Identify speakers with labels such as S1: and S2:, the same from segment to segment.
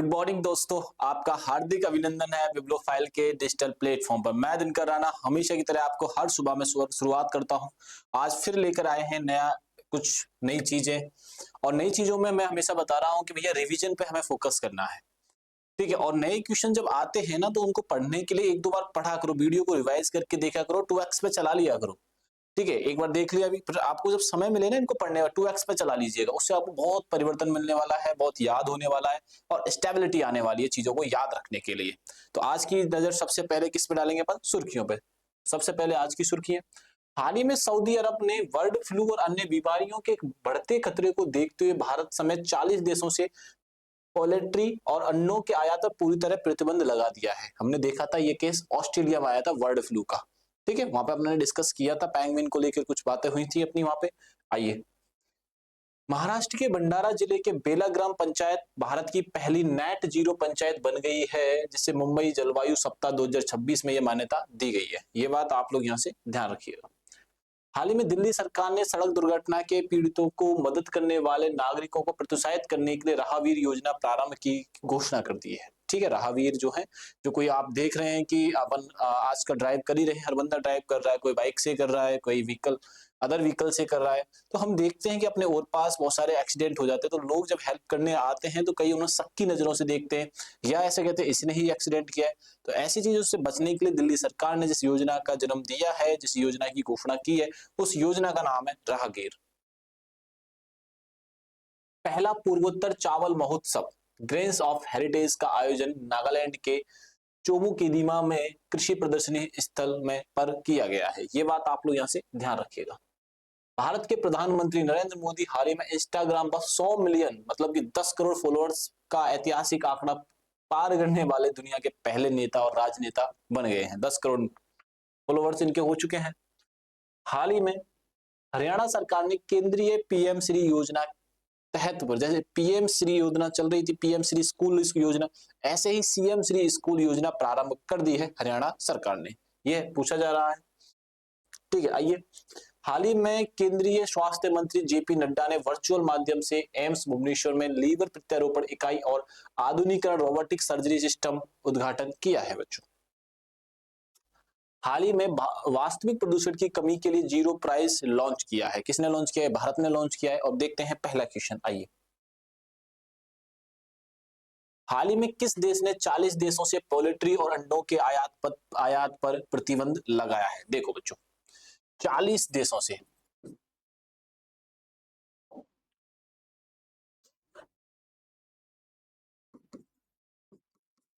S1: Good morning दोस्तों, आपका हार्दिक अभिनंदन है बिब्लोफाइल के डिजिटल प्लेटफॉर्म पर। मैं दिनकर राणा हमेशा की तरह आपको हर सुबह में शुरुआत करता हूं। आज फिर लेकर आए हैं नया कुछ नई चीजें, और नई चीजों में मैं हमेशा बता रहा हूं कि भैया रिवीजन पे हमें फोकस करना है। ठीक है, और नए क्वेश्चन जब आते हैं ना तो उनको पढ़ने के लिए एक दो बार पढ़ा करो, वीडियो को रिवाइज करके देखा करो, 2x पे चला लिया करो। ठीक है, एक बार देख लिया, अभी फिर आपको जब समय मिले ना इनको पढ़ने का 2x पे चला लीजिएगा, उससे आपको बहुत परिवर्तन मिलने वाला है, बहुत याद होने वाला है और स्टेबिलिटी आने वाली है चीजों को याद रखने के लिए। तो आज की नजर सबसे पहले किस पे डालेंगे अपन? सुर्खियों पे। सबसे पहले आज की सुर्खियां। हाल ही में सऊदी अरब ने बर्ड फ्लू और अन्य बीमारियों के बढ़ते खतरे को देखते हुए भारत समेत 40 देशों से पोल्ट्री और अंडों के आयात पर पूरी तरह प्रतिबंध लगा दिया है। हमने देखा था ये केस ऑस्ट्रेलिया में आया था बर्ड फ्लू का। ठीक है, वहां पे हमने डिस्कस किया था, पैंगविन को लेकर कुछ बातें हुई थी अपनी वहां पे। आइए, महाराष्ट्र के भंडारा जिले के बेला ग्राम पंचायत भारत की पहली नेट जीरो पंचायत बन गई है, जिसे मुंबई जलवायु सप्ताह 2026 में यह मान्यता दी गई है। ये बात आप लोग यहाँ से ध्यान रखिएगा। हाल ही में दिल्ली सरकार ने सड़क दुर्घटना के पीड़ितों को मदद करने वाले नागरिकों को प्रोत्साहित करने के लिए राहवीर योजना प्रारंभ की घोषणा कर दी है। ठीक है, राहवीर जो है, जो कोई आप देख रहे हैं कि अपन आज का ड्राइव कर ही रहे हैं, हर बंदा ड्राइव कर रहा है, कोई बाइक से कर रहा है, कोई व्हीकल अदर व्हीकल से कर रहा है। तो हम देखते हैं कि अपने और पास बहुत सारे एक्सीडेंट हो जाते हैं, तो लोग जब हेल्प करने आते हैं तो कई उन्हें शक की नजरों से देखते हैं, या ऐसे कहते हैं इसने ही एक्सीडेंट किया है। तो ऐसी चीजों से बचने के लिए दिल्ली सरकार ने जिस योजना का जन्म दिया है, जिस योजना की घोषणा की है, उस योजना का नाम है राहगीर। पहला पूर्वोत्तर चावल महोत्सव ग्रेन्स ऑफ हेरिटेज का आयोजन नागालैंड के चोमुकेदिमा में कृषि प्रदर्शनी स्थल में पर किया गया है। ये बात आप लोग यहाँ से ध्यान रखिएगा। भारत के प्रधानमंत्री नरेंद्र मोदी हाल ही में इंस्टाग्राम पर 100 मिलियन मतलब कि 10 करोड़ फॉलोअर्स का ऐतिहासिक आंकड़ा पार करने वाले दुनिया के पहले नेता और राजनेता बन गए हैं। 10 करोड़ फॉलोअर्स इनके हो चुके हैं। हाल ही में हरियाणा सरकार ने केंद्रीय पीएम श्री योजना तहत पर, जैसे पीएम श्री योजना चल रही थी, पीएम श्री स्कूल योजना, ऐसे ही सीएम श्री स्कूल योजना प्रारंभ कर दी है हरियाणा सरकार ने। यह पूछा जा रहा है। ठीक है, आइए, हाल ही में केंद्रीय स्वास्थ्य मंत्री जेपी नड्डा ने वर्चुअल माध्यम से एम्स भुवनेश्वर में लीवर प्रत्यारोपण इकाई और आधुनिकरण रोबोटिक सर्जरी सिस्टम उद्घाटन किया है। बच्चों, हाल ही में वास्तविक प्रदूषण की कमी के लिए जीरो प्राइस लॉन्च किया है। किसने लॉन्च किया है? भारत ने लॉन्च किया है। और देखते हैं पहला क्वेश्चन। आइए, हाल ही में किस देश ने 40 देशों से पोल्ट्री और अंडों के आयात पर प्रतिबंध लगाया है? देखो बच्चों, 40 देशों से,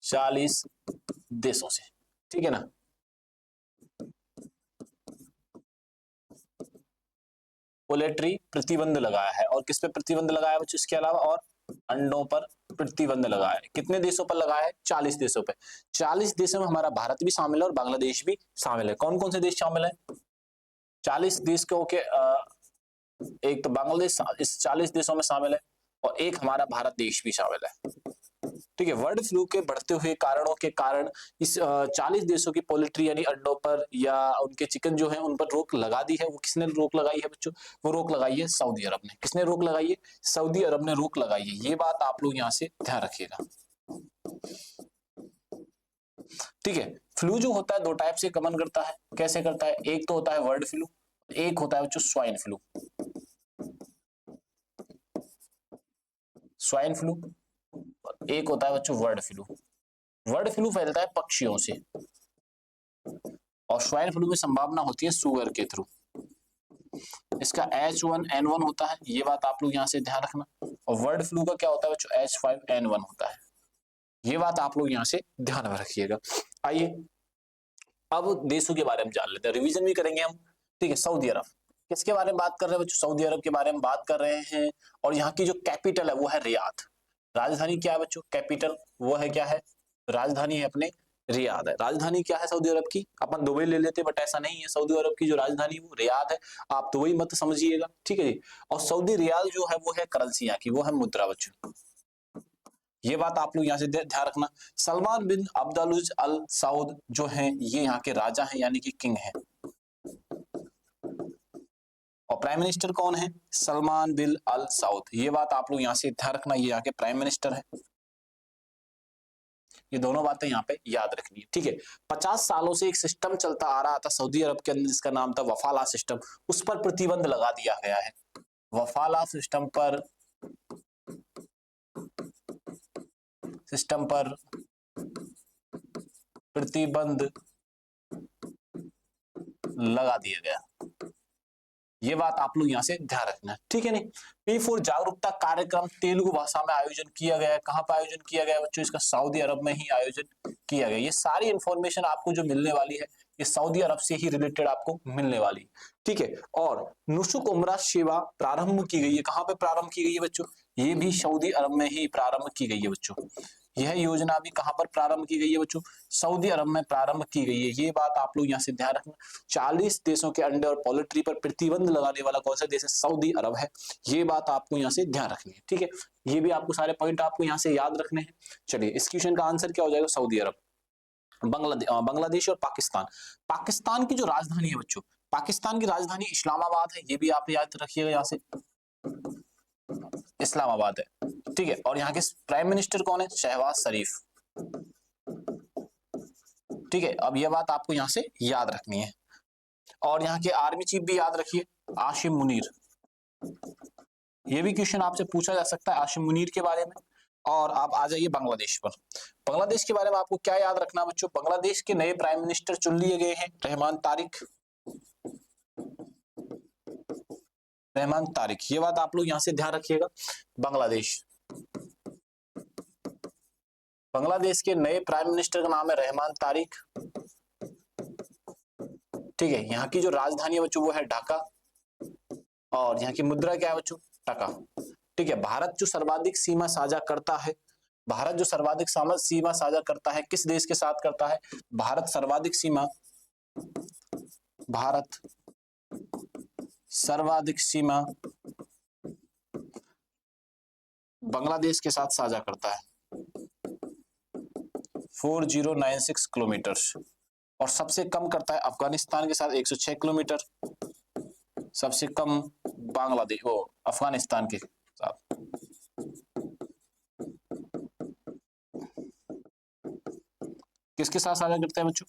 S1: चालीस देशों से, ठीक है ना। पोल्ट्री प्रतिबंध लगाया है, और किस पे प्रतिबंध लगाया बच्चों? इसके अलावा और अंडों पर प्रतिबंध लगाया है। कितने देशों पर लगाया है? 40 देशों पे। 40 देशों में हमारा भारत भी शामिल है और बांग्लादेश भी शामिल है। कौन कौन से देश शामिल है? 40 देश को के एक तो बांग्लादेश इस 40 देशों में शामिल है, और एक हमारा भारत देश भी शामिल है। ठीक है, बर्ड फ्लू के बढ़ते हुए कारणों के कारण इस 40 देशों की पोल्ट्री यानी अंडों पर या उनके चिकन जो है उन पर रोक लगा दी है। वो किसने रोक लगाई है बच्चों? वो रोक लगाई है सऊदी अरब ने। किसने रोक लगाई है? सऊदी अरब ने रोक लगाई है। ये बात आप लोग यहाँ से ध्यान रखिएगा। ठीक है, फ्लू जो होता है दो टाइप से कमन करता है। कैसे करता है? एक तो होता है बर्ड फ्लू, एक होता है बच्चों स्वाइन फ्लू। स्वाइन फ्लू, एक होता है बच्चों बर्ड फ्लू। बर्ड फ्लू फैलता है पक्षियों से, और स्वाइन फ्लू में संभावना होती है सुअर के थ्रू। इसका H1N1 होता है। ये बात आप लोग यहाँ से ध्यान रखना। और बर्ड फ्लू का क्या होता है बच्चों? H5N1 होता है। ये बात आप लोग यहाँ से ध्यान में रखिएगा। आइए, अब देशों के बारे में जान लेते हैं, रिवीजन भी करेंगे हम। ठीक है, सऊदी अरब, किसके बारे में बात कर रहे हैं बच्चों? सऊदी अरब के बारे में बात कर रहे हैं। और यहाँ की जो कैपिटल है वो है रियाद। राजधानी क्या है बच्चों? कैपिटल वो है क्या है? राजधानी है अपने रियाद है। राजधानी क्या है सऊदी अरब की? अपन दुबई ले लेते, बट ऐसा नहीं है। सऊदी अरब की जो राजधानी वो रियाद है। आप दुबई मत समझिएगा, ठीक है जी। और सऊदी रियाल जो है वो है करेंसी यहाँ की, वो है मुद्रा बच्चों। ये बात आप लोग यहाँ से ध्यान रखना। सलमान बिन अब्दुल अल सऊद जो हैं ये यहाँ के राजा हैं, यानी कि किंग हैं। और प्राइम मिनिस्टर कौन है? सलमान बिन अल सऊद। ये बात आप लोग यहाँ से ध्यान रखना, ये यहाँ के प्राइम मिनिस्टर है। ये दोनों बातें यहाँ पे याद रखनी है, ठीक है। 50 सालों से एक सिस्टम चलता आ रहा था सऊदी अरब के अंदर जिसका नाम था वफाला सिस्टम, उस पर प्रतिबंध लगा दिया गया है। वफाला सिस्टम पर प्रतिबंध लगा दिया गया। ये बात आप लोग यहाँ से ध्यान रखना, ठीक है। नहीं, P4 जागरूकता कार्यक्रम तेलुगु भाषा में आयोजन किया गया है। कहाँ पर आयोजन किया गया बच्चों? इसका सऊदी अरब में ही आयोजन किया गया। ये सारी इंफॉर्मेशन आपको जो मिलने वाली है ये सऊदी अरब से ही रिलेटेड आपको मिलने वाली, ठीक है। और नुसुक उम्रा सेवा प्रारंभ की गई है। कहाँ पे प्रारंभ की गई है बच्चों? ये भी सऊदी अरब में ही प्रारंभ की गई है बच्चों। यह योजना भी कहां पर प्रारंभ की गई है बच्चों? सऊदी अरब में प्रारंभ की गई है। ये बात आप लोग यहाँ से ध्यान रखना। 40 देशों के अंडे और पोल्ट्री पर प्रतिबंध लगाने वाला कौन सा देश है? सऊदी अरब है। ये बात आपको यहाँ से ध्यान रखनी है, ठीक है। ये भी आपको सारे पॉइंट आपको यहाँ से याद रखने हैं। चलिए, इस क्वेश्चन का आंसर क्या हो जाएगा? सऊदी अरब। बांग्लादेश और पाकिस्तान। पाकिस्तान की जो राजधानी है बच्चों, पाकिस्तान की राजधानी इस्लामाबाद है। ये भी आप याद रखिएगा, यहाँ से इस्लामाबाद है, ठीक है। और यहाँ के प्राइम मिनिस्टर कौन है? शहबाज शरीफ, ठीक है। अब यह बात आपको यहाँ से याद रखनी है। और यहाँ के आर्मी चीफ भी याद रखिए, आसिम मुनीर। ये भी क्वेश्चन आपसे पूछा जा सकता है आसिम मुनीर के बारे में। और आप आ जाइए बांग्लादेश पर। बांग्लादेश के बारे में आपको क्या याद रखना बच्चों? बांग्लादेश के नए प्राइम मिनिस्टर चुन लिए गए हैं, रहमान तारिक। ये बात आप लोग यहाँ से ध्यान रखिएगा। बांग्लादेश के नए प्राइम मिनिस्टर का नाम है रहमान तारिक, ठीक है। यहाँ की जो राजधानी है बच्चों वो है ढाका, और यहाँ की मुद्रा क्या है बच्चों? टका, ठीक है। भारत जो सर्वाधिक सीमा साझा करता है, भारत जो सर्वाधिक सीमा साझा करता है किस देश के साथ करता है? भारत सर्वाधिक सीमा बांग्लादेश के साथ साझा करता है, 4096 किलोमीटर। और सबसे कम करता है अफगानिस्तान के साथ 106 किलोमीटर। सबसे कम अफगानिस्तान के साथ। किसके साथ साझा करता है बच्चों?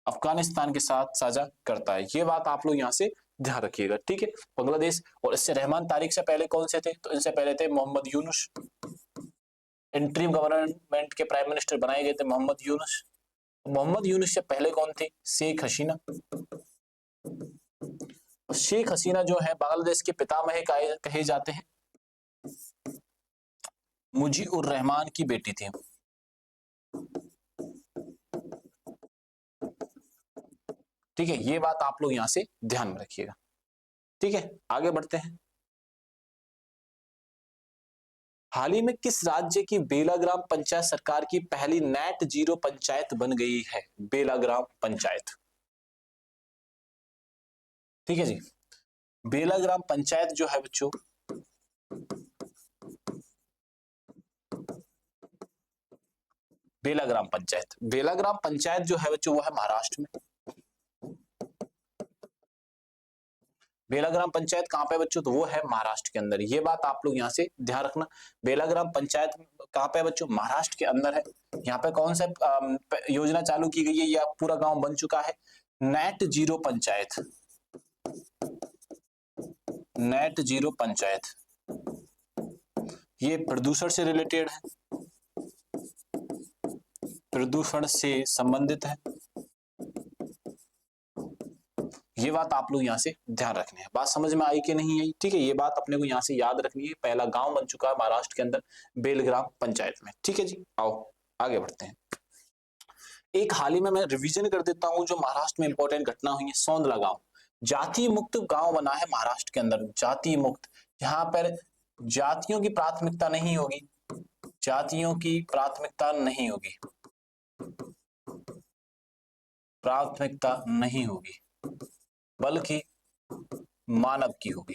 S1: अफगानिस्तान के साथ साझा करता है। ये बात आप लोग यहाँ से ध्यान रखिएगा, ठीक है। बांग्लादेश। और इससे रहमान तारिक से पहले कौन से थे? तो इनसे पहले थे मोहम्मद यूनुस। इंटरिम गवर्नमेंट के प्राइम मिनिस्टर बनाए गए थे मोहम्मद यूनुस। मोहम्मद यूनुस से पहले कौन थे? शेख हसीना। शेख हसीना जो है बांग्लादेश के पितामह कहे जाते हैं। मुजीबुर रहमान की बेटी थी, ठीक है। ये बात आप लोग यहां से ध्यान में रखिएगा, ठीक है। आगे बढ़ते हैं। हाल ही में किस राज्य की बेलाग्राम पंचायत सरकार की पहली नेट जीरो पंचायत बन गई है? बेलाग्राम पंचायत, ठीक है जी। बेलाग्राम पंचायत जो है बच्चों, बेलाग्राम पंचायत जो है बच्चों वो है महाराष्ट्र में। बेलाग्राम पंचायत कहाँ पे बच्चों? तो वो है महाराष्ट्र के अंदर। ये बात आप लोग यहाँ से ध्यान रखना। बेलाग्राम पंचायत कहाँ पे है बच्चों? महाराष्ट्र के अंदर है। यहाँ पे कौन सा योजना चालू की गई है? या पूरा गांव बन चुका है? Net zero panchayat, net zero panchayat. ये प्रदूषण से रिलेटेड है, प्रदूषण से संबंधित है। ये बात आप लोग यहाँ से ध्यान रखने हैं। बात समझ में आई कि नहीं आई? ठीक है, ये बात अपने को यहाँ से याद रखनी है। पहला गांव बन चुका है महाराष्ट्र के अंदर बेलग्राम पंचायत में, ठीक है जी। आओ आगे बढ़ते हैं। एक हाल ही में मैं रिवीजन कर देता हूं जो महाराष्ट्र में इंपॉर्टेंट घटना हुई है। सौंदला गांव जाति मुक्त गांव बना है महाराष्ट्र के अंदर। जाति मुक्त, यहाँ पर जातियों की प्राथमिकता नहीं होगी, जातियों की प्राथमिकता नहीं होगी, प्राथमिकता नहीं होगी, बल्कि मानव की होगी।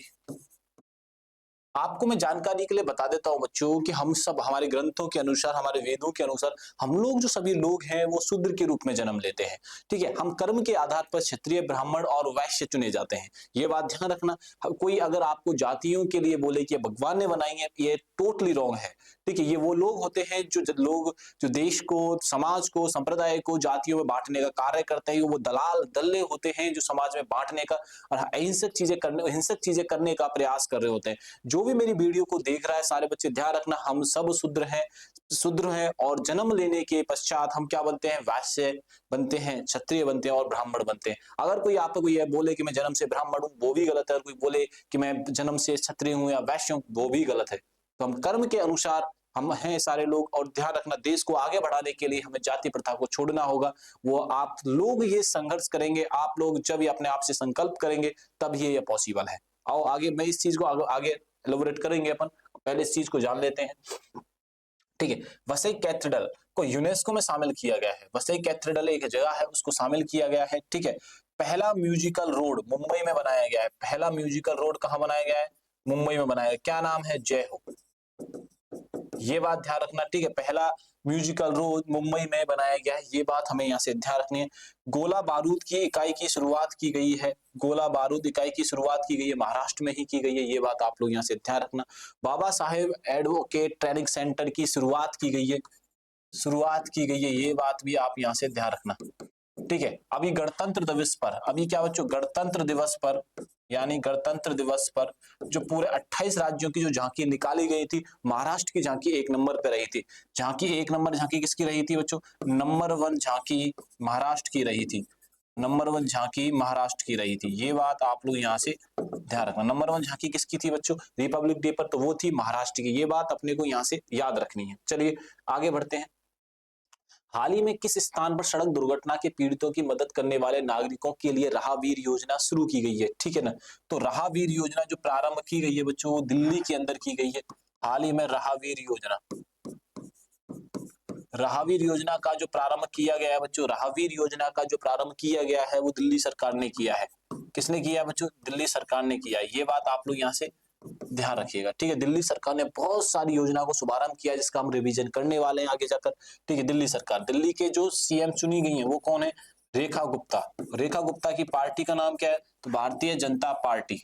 S1: आपको मैं जानकारी के लिए बता देता हूं बच्चों कि हम सब हमारे ग्रंथों के अनुसार, हमारे वेदों के अनुसार, हम लोग जो सभी लोग हैं वो शूद्र के रूप में जन्म लेते हैं। ठीक है, हम कर्म के आधार पर क्षत्रिय, ब्राह्मण और वैश्य चुने जाते हैं। ये बात ध्यान रखना। कोई अगर आपको जातियों के लिए बोले कि ये भगवान ने बनाई है, ये टोटली रॉन्ग है। ठीक है, ये वो लोग होते हैं जो लोग जो देश को, समाज को, संप्रदाय को जातियों में बांटने का कार्य करते हैं। वो दलाल दल्ले होते हैं जो समाज में बांटने का और हिंसक चीजें करने का प्रयास कर रहे होते हैं। जो भी मेरी वीडियो को देख रहा है, सारे बच्चे ध्यान रखना, हम सब शूद्र हैं और जन्म लेने के पश्चात हम क्या बनते हैं? वैश्य बनते हैं, क्षत्रिय बनते हैं और ब्राह्मण बनते हैं। अगर कोई आपको ये बोले कि मैं जन्म से ब्राह्मण हूं, वो भी गलत है। अगर कोई बोले कि मैं जन्म से क्षत्रिय हूं या वैश्य हूं, वो भी गलत है। तो हम कर्म के अनुसार हम हैं सारे लोग। और ध्यान रखना, देश को आगे बढ़ाने के लिए हमें जाति प्रथा को छोड़ना होगा। वो आप लोग ये संघर्ष करेंगे, आप लोग जब ये अपने आप से संकल्प करेंगे तब ये पॉसिबल है। आओ आगे, मैं इस चीज को आगे एलोबरेट करेंगे अपन। पहले इस चीज को जान लेते हैं। ठीक है, वसई कैथेड्रल को यूनेस्को में शामिल किया गया है। वसई कैथेड्रल एक जगह है, उसको शामिल किया गया है। ठीक है, पहला म्यूजिकल रोड मुंबई में बनाया गया है। पहला म्यूजिकल रोड कहां बनाया गया है? मुंबई में बनाया गया। क्या नाम है? जय हो। ये बात ध्यान रखना। ठीक है, पहला म्यूजिकल रोड मुंबई में बनाया गया है, ये बात हमें यहाँ से ध्यान रखनी है। गोला बारूद की इकाई की शुरुआत की गई है। गोला बारूद इकाई की शुरुआत की गई है, महाराष्ट्र में ही की गई है। ये बात आप लोग यहाँ से ध्यान रखना। Baba Saheb advocate training centre की शुरुआत की गई है। ये बात भी आप यहाँ से ध्यान रखना। ठीक है, अभी गणतंत्र दिवस पर, अभी क्या बच्चों, गणतंत्र दिवस पर, यानी गणतंत्र दिवस पर जो पूरे 28 राज्यों की जो झांकी निकाली गई थी, महाराष्ट्र की झांकी एक नंबर पे रही थी। झांकी किसकी रही थी बच्चों? नंबर 1 झांकी महाराष्ट्र की रही थी। नंबर 1 झांकी महाराष्ट्र की रही थी। ये बात आप लोग यहाँ से ध्यान रखना। नंबर 1 झांकी किसकी थी बच्चों? रिपब्लिक डे पर तो वो थी महाराष्ट्र की। ये बात अपने को यहाँ से याद रखनी है। चलिए आगे बढ़ते हैं। हाल ही में किस स्थान पर सड़क दुर्घटना के पीड़ितों की मदद करने वाले नागरिकों के लिए राहवीर योजना शुरू की गई है? ठीक है ना। तो राहवीर योजना जो प्रारंभ की गई है बच्चों, वो दिल्ली के अंदर की गई है। हाल ही में राहवीर योजना का जो प्रारंभ किया गया है बच्चों, राहवीर योजना का जो प्रारंभ किया गया है वो दिल्ली सरकार ने किया है। किसने किया बच्चों? दिल्ली सरकार ने किया है। ये बात आप लोग यहाँ से ध्यान रखिएगा। ठीक है, दिल्ली सरकार ने बहुत सारी योजना को शुभारंभ किया जिसका हम रिवीजन करने वाले हैं आगे जाकर। ठीक है, दिल्ली सरकार, दिल्ली के जो सीएम चुनी गई है वो कौन है? रेखा गुप्ता। रेखा गुप्ता की पार्टी का नाम क्या है? तो भारतीय जनता पार्टी।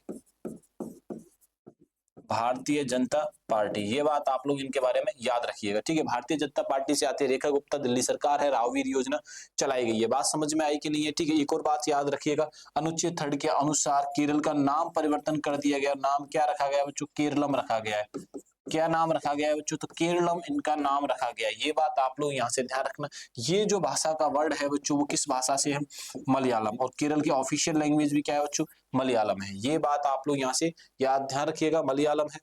S1: भारतीय जनता पार्टी, ये बात आप लोग इनके बारे में याद रखिएगा। ठीक है, भारतीय जनता पार्टी से आते हैं रेखा गुप्ता, दिल्ली सरकार है, राहवीर योजना चलाई गई है। बात समझ में आई कि नहीं है? ठीक है, एक और बात याद रखिएगा, अनुच्छेद 3 के अनुसार केरल का नाम परिवर्तन कर दिया गया। नाम क्या रखा गया बच्चों? केरलम रखा गया है। क्या नाम रखा गया है बच्चों? तो केरलम इनका नाम रखा गया है। ये बात आप लोग यहाँ से ध्यान रखना। ये जो भाषा का वर्ड है बच्चों, वो किस भाषा से है? मलयालम। और केरल की ऑफिशियल लैंग्वेज भी क्या है बच्चों? मलयालम है। ये बात आप लोग यहाँ से याद ध्यान रखिएगा, मलयालम है।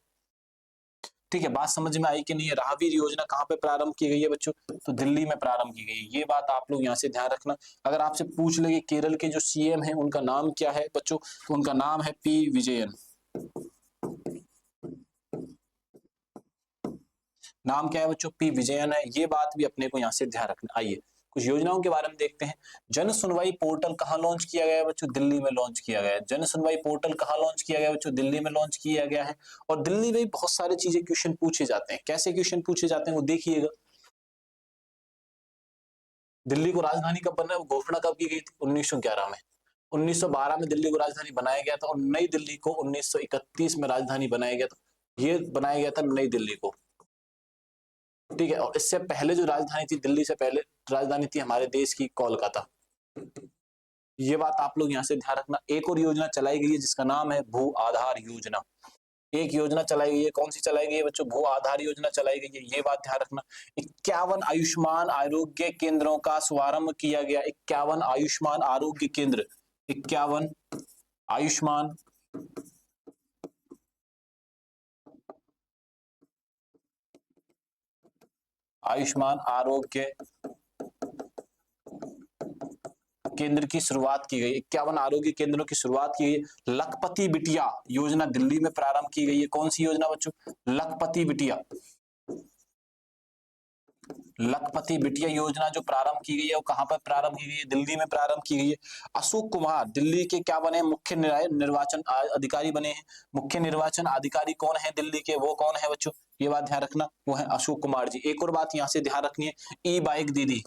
S1: ठीक है, बात समझ में आई कि नहीं है? राहवीर योजना कहाँ पे प्रारंभ की गई है बच्चों? तो दिल्ली में प्रारंभ की गई है। ये बात आप लोग यहाँ से ध्यान रखना। अगर आपसे पूछ ले केरल के जो सीएम है उनका नाम क्या है बच्चों, तो उनका नाम है पी विजयन। नाम क्या है बच्चों? पी विजयन है। ये बात भी अपने को यहाँ से ध्यान रखना। आइए कुछ योजनाओं के बारे में देखते हैं। जन सुनवाई पोर्टल कहाँ लॉन्च किया गया है बच्चों? दिल्ली में लॉन्च किया गया है। जन सुनवाई पोर्टल कहाँ लॉन्च किया गया है बच्चों? दिल्ली में लॉन्च किया गया है। और दिल्ली में बहुत सारी चीजें क्वेश्चन पूछे जाते हैं। कैसे क्वेश्चन पूछे जाते हैं वो देखिएगा। दिल्ली को राजधानी कब बना, घोषणा कब की गई थी? 1911 में। 1912 में दिल्ली को राजधानी बनाया गया था और नई दिल्ली को 1931 में राजधानी बनाया गया था। ये बनाया गया था नई दिल्ली को। ठीक है, और इससे पहले जो राजधानी थी, दिल्ली से पहले राजधानी थी हमारे देश की कोलकाता। ये बात आप लोग यहाँ से ध्यान रखना। एक और योजना चलाई गई है जिसका नाम है भू आधार योजना। एक योजना चलाई गई है, कौन सी चलाई गई है बच्चों? भू आधार योजना चलाई गई है। ये बात ध्यान रखना। 51 आयुष्मान आरोग्य केंद्रों का शुभारंभ किया गया। 51 आयुष्मान आरोग्य केंद्र, 51 आयुष्मान आरोग्य केंद्र की शुरुआत की गई। 51 आरोग्य केंद्रों की शुरुआत की गई। लखपति बिटिया योजना दिल्ली में प्रारंभ की गई है। कौन सी योजना बच्चों? लखपति बिटिया। लखपति बिटिया योजना जो प्रारंभ की गई है वो कहां पर प्रारंभ की गई है? दिल्ली में प्रारंभ की गई है। अशोक कुमार दिल्ली के क्या बने? मुख्य निर्वाचन अधिकारी बने हैं। मुख्य निर्वाचन अधिकारी कौन है दिल्ली के? वो कौन है बच्चों? ये बात ध्यान रखना, वो है अशोक कुमार जी। एक और बात यहां से ध्यान रखनी है, ई बाइक दीदी,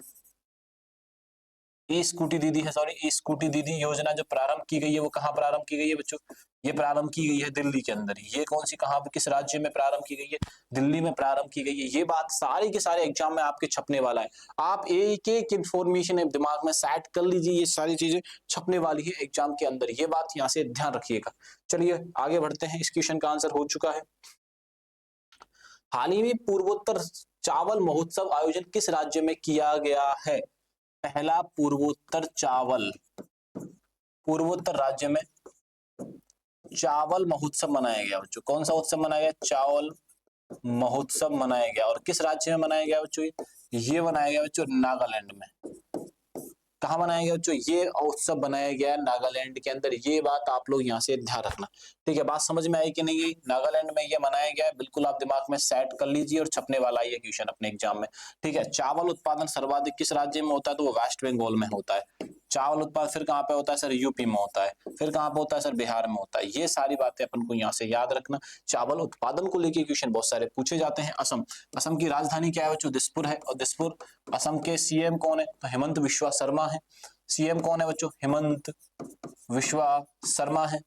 S1: ई स्कूटी दीदी है, सॉरी, ई स्कूटी दीदी योजना जो प्रारंभ की गई है वो कहाँ प्रारंभ की गई है बच्चों? ये प्रारंभ की गई है दिल्ली के अंदर। ये कौन सी, कहाँ, किस राज्य में प्रारंभ की गई है? दिल्ली में प्रारंभ की गई है। ये बात सारे के सारे एग्जाम में आपके छपने वाला है। आप एक एक इंफॉर्मेशन दिमाग में सेट कर लीजिए, ये सारी चीजें छपने वाली है एग्जाम के अंदर, ये बात यहाँ से ध्यान रखिएगा। चलिए आगे बढ़ते हैं, इस क्वेश्चन का आंसर हो चुका है। हाल ही में पूर्वोत्तर चावल महोत्सव आयोजन किस राज्य में किया गया है? पहला, पूर्वोत्तर राज्य में चावल महोत्सव मनाया गया बच्चों। कौन सा उत्सव मनाया गया? चावल महोत्सव मनाया गया। और किस राज्य में मनाया गया बच्चों? ये मनाया गया बच्चों नागालैंड में। कहाँ बनाया गया बच्चों? ये उत्सव बनाया गया है नागालैंड के अंदर। ये बात आप लोग यहाँ से ध्यान रखना, ठीक है। बात समझ में आई कि नहीं? नागालैंड में ये मनाया गया है, बिल्कुल आप दिमाग में सेट कर लीजिए और छपने वाला है ये क्वेश्चन अपने एग्जाम में, ठीक है। चावल उत्पादन सर्वाधिक किस राज्य में होता है? तो वो वेस्ट बंगाल में होता है। चावल उत्पादन फिर कहाँ पे होता है सर? यूपी में होता है। फिर कहाँ पे होता है सर? बिहार में होता है। ये सारी बातें अपन को यहाँ से याद रखना। चावल उत्पादन को लेकर क्वेश्चन बहुत सारे पूछे जाते हैं। असम की राजधानी क्या है बच्चों? दिसपुर है। और दिसपुर, असम के सीएम कौन है? तो हेमंत बिश्वा शर्मा है। सीएम कौन है बच्चों? हेमंत बिश्वा शर्मा है।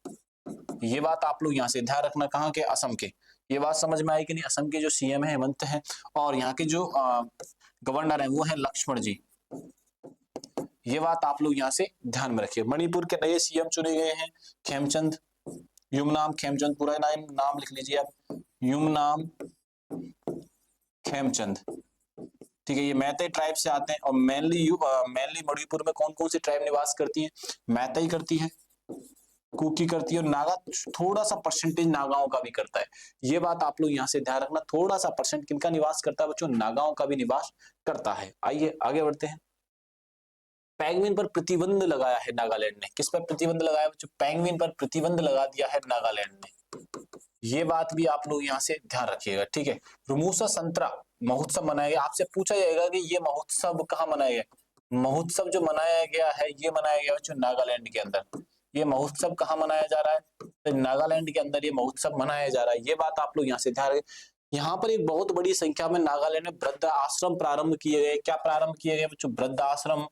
S1: ये बात आप लोग यहाँ से ध्यान रखना, कहाँ के? असम के। ये बात समझ में आई कि नहीं? असम के जो सीएम है हेमंत है, और यहाँ के जो गवर्नर है वो है लक्ष्मण जी। ये बात आप लोग यहाँ से ध्यान में रखिए। मणिपुर के नए सीएम चुने गए हैं खेमचंद युमनाम खेमचंद, पूरा नाम लिख लीजिए आप, युमनाम खेमचंद, ठीक है। ये मैतेई ट्राइब से आते हैं और मेनली मणिपुर में कौन कौन सी ट्राइब निवास करती है? मैतेई करती है, कुकी करती है, और नागा थोड़ा सा परसेंटेज नागाओं का भी करता है। ये बात आप लोग यहाँ से ध्यान रखना, थोड़ा सा परसेंट किनका निवास करता है बच्चों? नागाओं का भी निवास करता है। आइए आगे बढ़ते हैं। पेंगुइन पर प्रतिबंध लगाया है नागालैंड ने। किस पर प्रतिबंध लगाया बच्चों? पेंगुइन पर प्रतिबंध लगा दिया है नागालैंड ने। ये बात भी आप लोग यहाँ से ध्यान रखिएगा, ठीक है। रुमुसा संतरा महोत्सव मनाया गया। आपसे पूछा जाएगा कि ये महोत्सव कहाँ मनाया गया? महोत्सव जो मनाया गया है ये मनाया गया बच्चों नागालैंड के अंदर। ये महोत्सव कहाँ मनाया जा रहा है? तो नागालैंड के अंदर ये महोत्सव मनाया जा रहा है। ये बात आप लोग यहाँ से ध्यान रखें। यहाँ पर एक बहुत बड़ी संख्या में नागालैंड में वृद्ध आश्रम प्रारंभ किए गए। क्या प्रारंभ किए गए बच्चों? वृद्ध आश्रम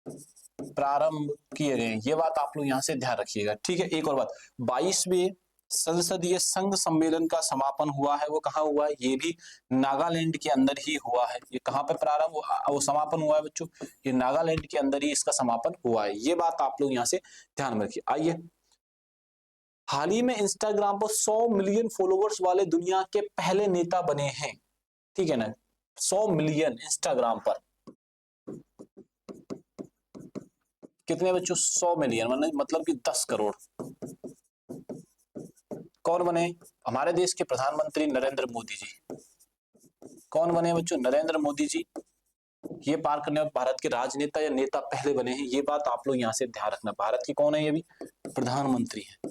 S1: प्रारंभ किए गए। ये बात आप लोग यहाँ से ध्यान रखिएगा, ठीक है। एक और बात, 22वें संसदीय संघ सम्मेलन का समापन हुआ है, वो कहाँ हुआ है? ये भी नागालैंड के अंदर ही हुआ है। ये कहाँ पे प्रारंभ वो समापन हुआ है बच्चों? ये नागालैंड के अंदर ही इसका समापन हुआ है। ये बात आप लोग यहाँ से ध्यान में रखिए। आइए, हाल ही में इंस्टाग्राम पर 100 मिलियन फॉलोवर्स वाले दुनिया के पहले नेता बने हैं, ठीक है ना। 100 मिलियन इंस्टाग्राम पर, कितने बच्चों? 100 मिलियन मतलब कि 10 करोड़। कौन बने? हमारे देश के प्रधानमंत्री नरेंद्र मोदी जी। कौन बने बच्चों? नरेंद्र मोदी जी। ये पार करने में भारत के राजनेता या नेता पहले बने हैं। ये बात आप लोग यहाँ से ध्यान रखना। भारत के कौन है? ये भी प्रधानमंत्री है।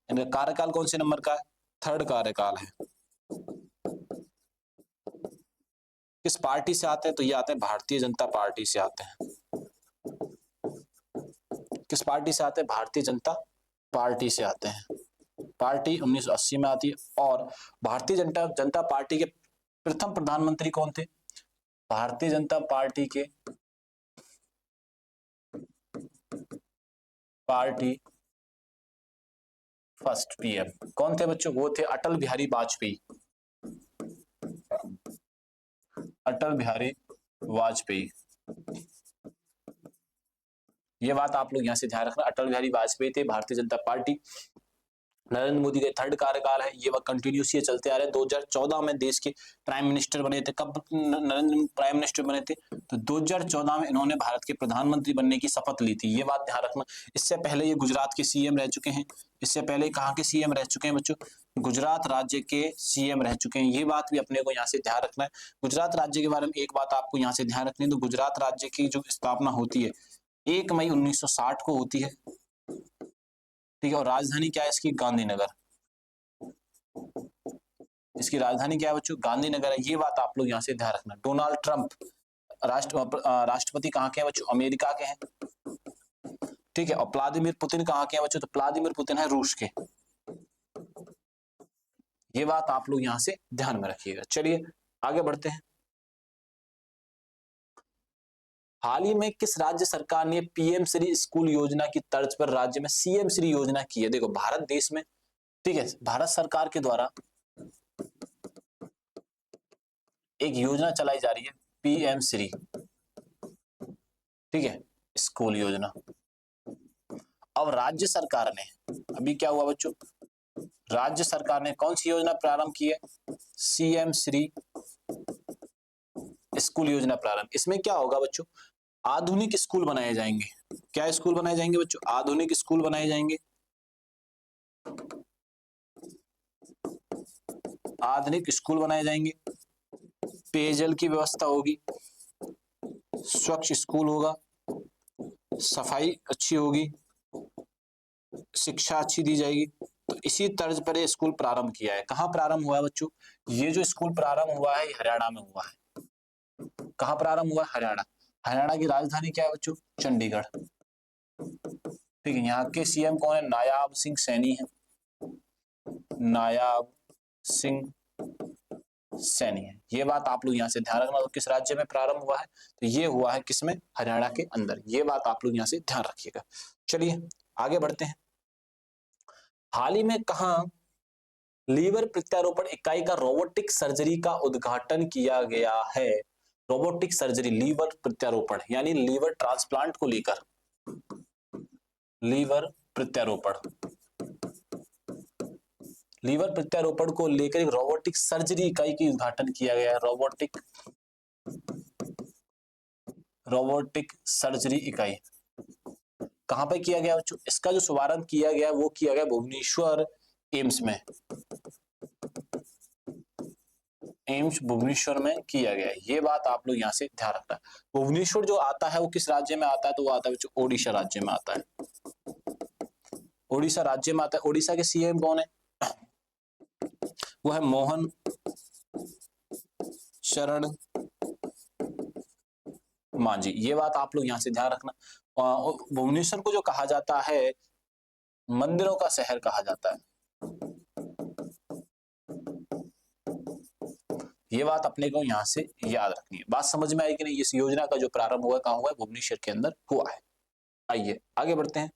S1: इनका कार्यकाल कौन से नंबर का है? 3rd कार्यकाल है। किस पार्टी से आते हैं? तो ये आते हैं भारतीय जनता पार्टी से आते हैं। किस पार्टी से आते हैं? भारतीय जनता पार्टी से आते हैं। पार्टी 1980 में आती है। और भारतीय जनता पार्टी के प्रथम प्रधानमंत्री कौन थे? भारतीय जनता पार्टी के फर्स्ट पीएम कौन थे बच्चों? वो थे अटल बिहारी वाजपेयी। अटल बिहारी वाजपेयी। ये बात आप लोग यहाँ से ध्यान रखना। अटल बिहारी वाजपेयी थे, भारतीय जनता पार्टी। नरेंद्र मोदी के 3rd कार्यकाल है, ये वह कंटिन्यूस ये चलते आ रहे हैं। 2014 में देश के प्राइम मिनिस्टर बने थे। कब नरेंद्र प्राइम मिनिस्टर बने थे? तो 2014 में इन्होंने भारत के प्रधानमंत्री बनने की शपथ ली थी। ये बात ध्यान रखना। इससे पहले ये गुजरात के सीएम रह चुके हैं। इससे पहले कहाँ के सीएम रह चुके हैं बच्चों? गुजरात राज्य के सीएम रह चुके हैं। ये बात भी अपने को यहाँ से ध्यान रखना है। गुजरात राज्य के बारे में एक बात आपको यहाँ से ध्यान रखनी है। तो गुजरात राज्य की जो स्थापना होती है 1 मई 1960 को होती है, ठीक है। और राजधानी क्या है इसकी? गांधीनगर। इसकी राजधानी क्या है बच्चों? गांधीनगर है। ये बात आप लोग यहाँ से ध्यान रखना। डोनाल्ड ट्रंप राष्ट्रपति कहाँ के हैं बच्चों? अमेरिका के हैं, ठीक है। और व्लादिमीर पुतिन कहाँ के हैं बच्चों? तो व्लादिमीर पुतिन है रूस के। ये बात आप लोग यहाँ से ध्यान में रखिएगा। चलिए आगे बढ़ते हैं। हाल ही में किस राज्य सरकार ने पीएम श्री स्कूल योजना की तर्ज पर राज्य में सीएम श्री योजना की है? देखो भारत देश में, ठीक है, भारत सरकार के द्वारा एक योजना चलाई जा रही है पीएम श्री, ठीक है, स्कूल योजना। अब राज्य सरकार ने, अभी क्या हुआ बच्चों, राज्य सरकार ने कौन सी योजना प्रारंभ की है? सीएम श्री स्कूल योजना प्रारंभ। इसमें क्या होगा बच्चों? आधुनिक स्कूल बनाए जाएंगे। क्या स्कूल बनाए जाएंगे बच्चों? आधुनिक स्कूल बनाए जाएंगे। आधुनिक स्कूल बनाए जाएंगे, पेयजल की व्यवस्था होगी, स्वच्छ स्कूल होगा, सफाई अच्छी होगी, शिक्षा अच्छी दी जाएगी। तो इसी तर्ज पर ये स्कूल प्रारंभ किया है। कहाँ प्रारंभ हुआ है बच्चों? ये जो स्कूल प्रारंभ हुआ है हरियाणा में हुआ है। कहाँ प्रारंभ हुआ है? हरियाणा। हरियाणा की राजधानी क्या है बच्चों? चंडीगढ़, ठीक है। यहाँ के सीएम कौन है? नायाब सिंह सैनी है, नायाब सिंह सैनी है। ये बात आप लोग यहाँ से ध्यान रखना। तो किस राज्य में प्रारंभ हुआ है? तो ये हुआ है किसमें? हरियाणा के अंदर। ये बात आप लोग यहाँ से ध्यान रखिएगा। चलिए आगे बढ़ते हैं। हाल ही में कहा लीवर प्रत्यारोपण इकाई का रोबोटिक सर्जरी का उद्घाटन किया गया है? रोबोटिक सर्जरी, लीवर प्रत्यारोपण यानी लीवर ट्रांसप्लांट को लेकर, लीवर प्रत्यारोपण, लीवर प्रत्यारोपण को लेकर एक रोबोटिक सर्जरी इकाई की उद्घाटन किया गया है। रोबोटिक सर्जरी इकाई कहां पर किया गया बच्चों? इसका जो शुभारंभ किया गया वो किया गया भुवनेश्वर एम्स में। एम्स भुवनेश्वर में किया गया है। ये बात आप लोग यहाँ से ध्यान रखना। भुवनेश्वर जो आता है वो किस राज्य में आता है? तो वो आता है बच्चों ओडिशा राज्य में आता है। ओडिशा राज्य में आता है। ओडिशा के सीएम कौन है? वो है मोहन चरण मांझी। ये बात आप लोग यहाँ से ध्यान रखना। भुवनेश्वर को जो कहा जाता है मंदिरों का शहर कहा जाता है। ये बात अपने को यहाँ से याद रखनी है। बात समझ में आई कि नहीं? इस योजना का जो प्रारंभ हुआ कहाँ हुआ है? भुवनेश्वर के अंदर हुआ है। आइए आगे बढ़ते हैं।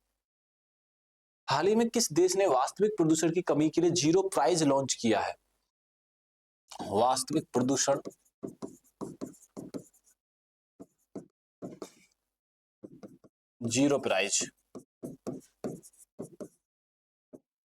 S1: हाल ही में किस देश ने वास्तविक प्रदूषण की कमी के लिए जीरो प्राइज लॉन्च किया है? वास्तविक प्रदूषण जीरो प्राइज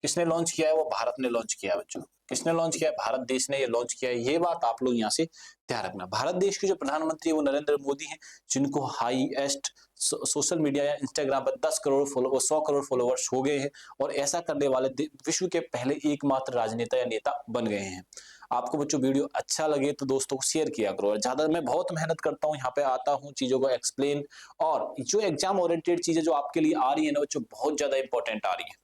S1: किसने लॉन्च किया है? वो भारत ने लॉन्च किया है बच्चों। किसने लॉन्च किया है? भारत देश ने ये लॉन्च किया है। ये बात आप लोग यहाँ से ध्यान रखना। भारत देश के जो प्रधानमंत्री है वो नरेंद्र मोदी हैं, जिनको हाईएस्ट सोशल मीडिया या इंस्टाग्राम पर 10 करोड़ फॉलोवर, 100 करोड़ फॉलोवर्स हो गए हैं और ऐसा करने वाले विश्व के पहले एकमात्र राजनेता या नेता बन गए हैं। आपको बच्चों वीडियो अच्छा लगे तो दोस्तों को शेयर किया करो। ज्यादा मैं बहुत मेहनत करता हूँ, यहाँ पे आता हूँ चीजों को एक्सप्लेन, और जो एग्जाम ओरिएंटेड चीजें जो आपके लिए आ रही है ना बच्चों, बहुत ज्यादा इंपॉर्टेंट आ रही है।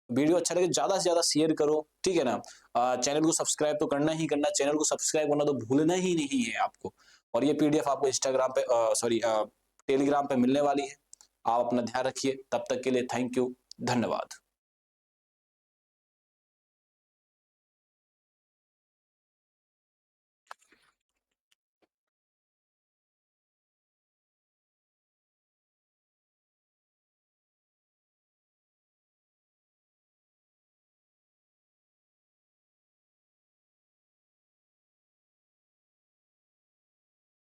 S1: वीडियो अच्छा लगे ज्यादा से ज्यादा शेयर करो, ठीक है ना। चैनल को सब्सक्राइब तो करना ही करना, चैनल को सब्सक्राइब करना तो भूलना ही नहीं है आपको। और ये पीडीएफ आपको इंस्टाग्राम पे टेलीग्राम पे मिलने वाली है। आप अपना ध्यान रखिए। तब तक के लिए थैंक यू, धन्यवाद।